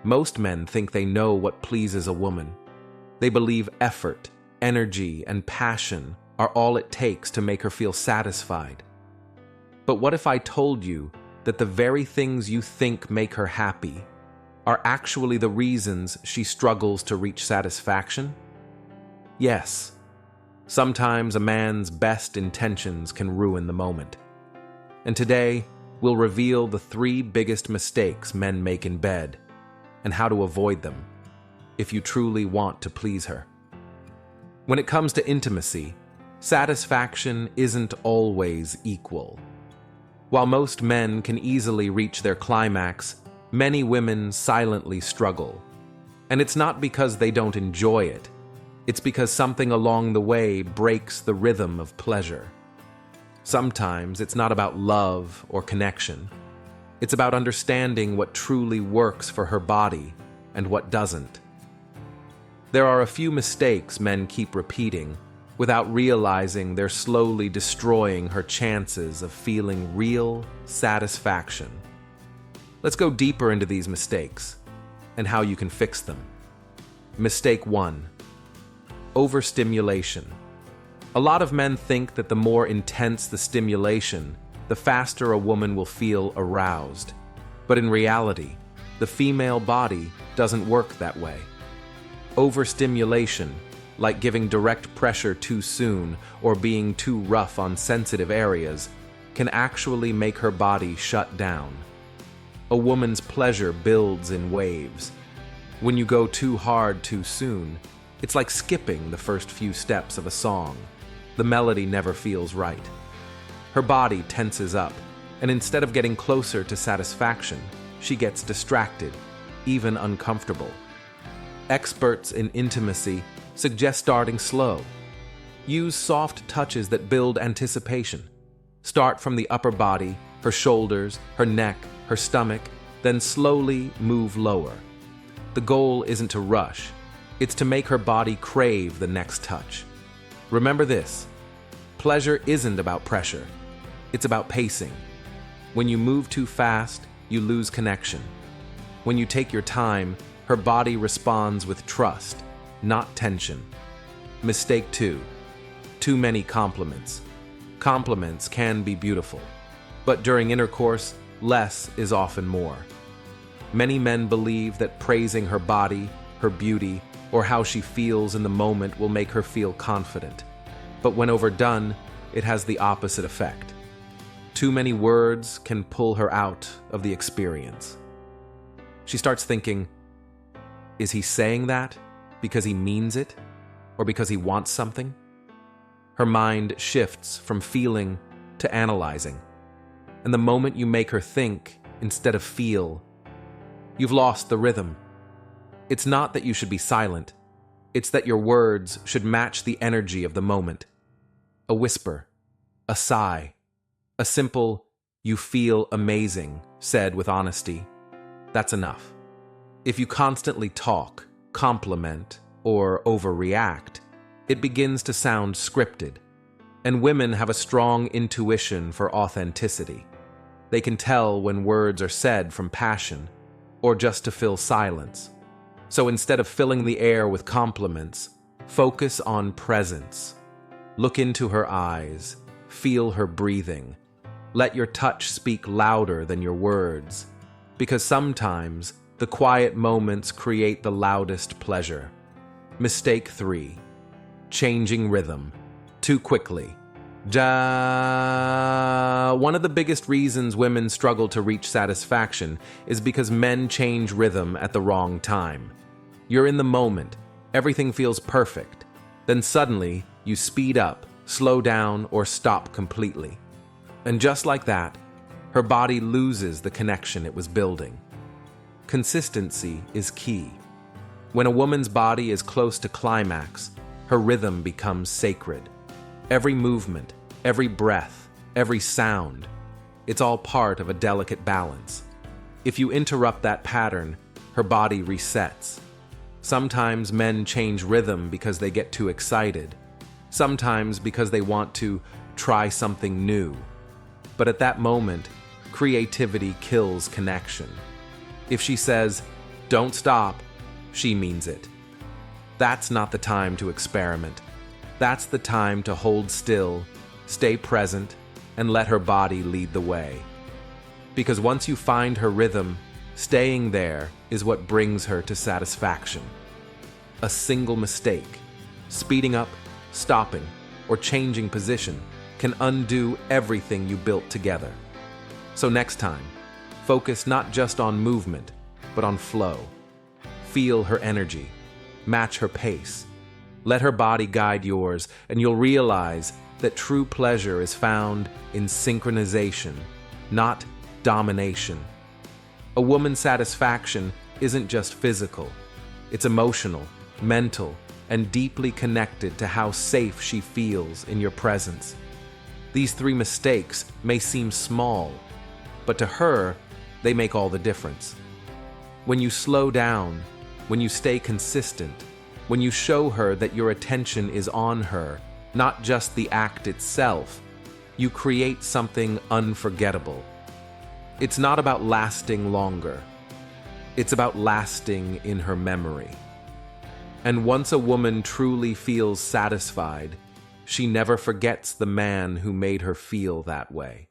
Most men think they know what pleases a woman. They believe effort, energy, and passion are all it takes to make her feel satisfied. But what if I told you that the very things you think make her happy are actually the reasons she struggles to reach satisfaction? Yes, sometimes a man's best intentions can ruin the moment. And today, we'll reveal the 3 biggest mistakes men make in bed and how to avoid them if you truly want to please her. When it comes to intimacy, satisfaction isn't always equal. While most men can easily reach their climax, many women silently struggle. And it's not because they don't enjoy it. It's because something along the way breaks the rhythm of pleasure. Sometimes it's not about love or connection. It's about understanding what truly works for her body and what doesn't. There are a few mistakes men keep repeating without realizing they're slowly destroying her chances of feeling real satisfaction. Let's go deeper into these mistakes and how you can fix them. Mistake 1. Overstimulation. A lot of men think that the more intense the stimulation, the faster a woman will feel aroused. But in reality, the female body doesn't work that way. Overstimulation, like giving direct pressure too soon or being too rough on sensitive areas, can actually make her body shut down. A woman's pleasure builds in waves. When you go too hard too soon, it's like skipping the first few steps of a song. The melody never feels right. Her body tenses up, and instead of getting closer to satisfaction, she gets distracted, even uncomfortable. Experts in intimacy suggest starting slow. Use soft touches that build anticipation. Start from the upper body, her shoulders, her neck, her stomach, then slowly move lower. The goal isn't to rush. It's to make her body crave the next touch. Remember this: pleasure isn't about pressure. It's about pacing. When you move too fast, you lose connection. When you take your time, her body responds with trust, not tension. Mistake 2. Too many compliments. Compliments can be beautiful, but during intercourse, less is often more. Many men believe that praising her body, her beauty, or how she feels in the moment will make her feel confident. But when overdone, it has the opposite effect. Too many words can pull her out of the experience. She starts thinking, is he saying that because he means it or because he wants something? Her mind shifts from feeling to analyzing. And the moment you make her think instead of feel, you've lost the rhythm. It's not that you should be silent. It's that your words should match the energy of the moment. A whisper, a sigh, a simple, "You feel amazing," said with honesty. That's enough. If you constantly talk, compliment, or overreact, it begins to sound scripted. And women have a strong intuition for authenticity. They can tell when words are said from passion or just to fill silence. So instead of filling the air with compliments, focus on presence. Look into her eyes, feel her breathing. Let your touch speak louder than your words, because sometimes the quiet moments create the loudest pleasure. Mistake 3. Changing rhythm too quickly. One of the biggest reasons women struggle to reach satisfaction is because men change rhythm at the wrong time. You're in the moment, everything feels perfect. Then suddenly, you speed up, slow down, or stop completely. And just like that, her body loses the connection it was building. Consistency is key. When a woman's body is close to climax, her rhythm becomes sacred. Every movement, every breath, every sound, it's all part of a delicate balance. If you interrupt that pattern, her body resets. Sometimes men change rhythm because they get too excited. Sometimes because they want to try something new. But at that moment, creativity kills connection. If she says, Don't stop. She means it. That's not the time to experiment. That's the time to hold still, stay present, and let her body lead the way. Because once you find her rhythm, staying there is what brings her to satisfaction. A single mistake, speeding up, stopping, or changing position, can undo everything you built together. So next time, focus not just on movement, but on flow. Feel her energy, match her pace. Let her body guide yours, and you'll realize that true pleasure is found in synchronization, not domination. A woman's satisfaction isn't just physical. It's emotional, mental, and deeply connected to how safe she feels in your presence. These 3 mistakes may seem small, but to her, they make all the difference. When you slow down, when you stay consistent, when you show her that your attention is on her, not just the act itself, you create something unforgettable. It's not about lasting longer. It's about lasting in her memory. And once a woman truly feels satisfied, she never forgets the man who made her feel that way.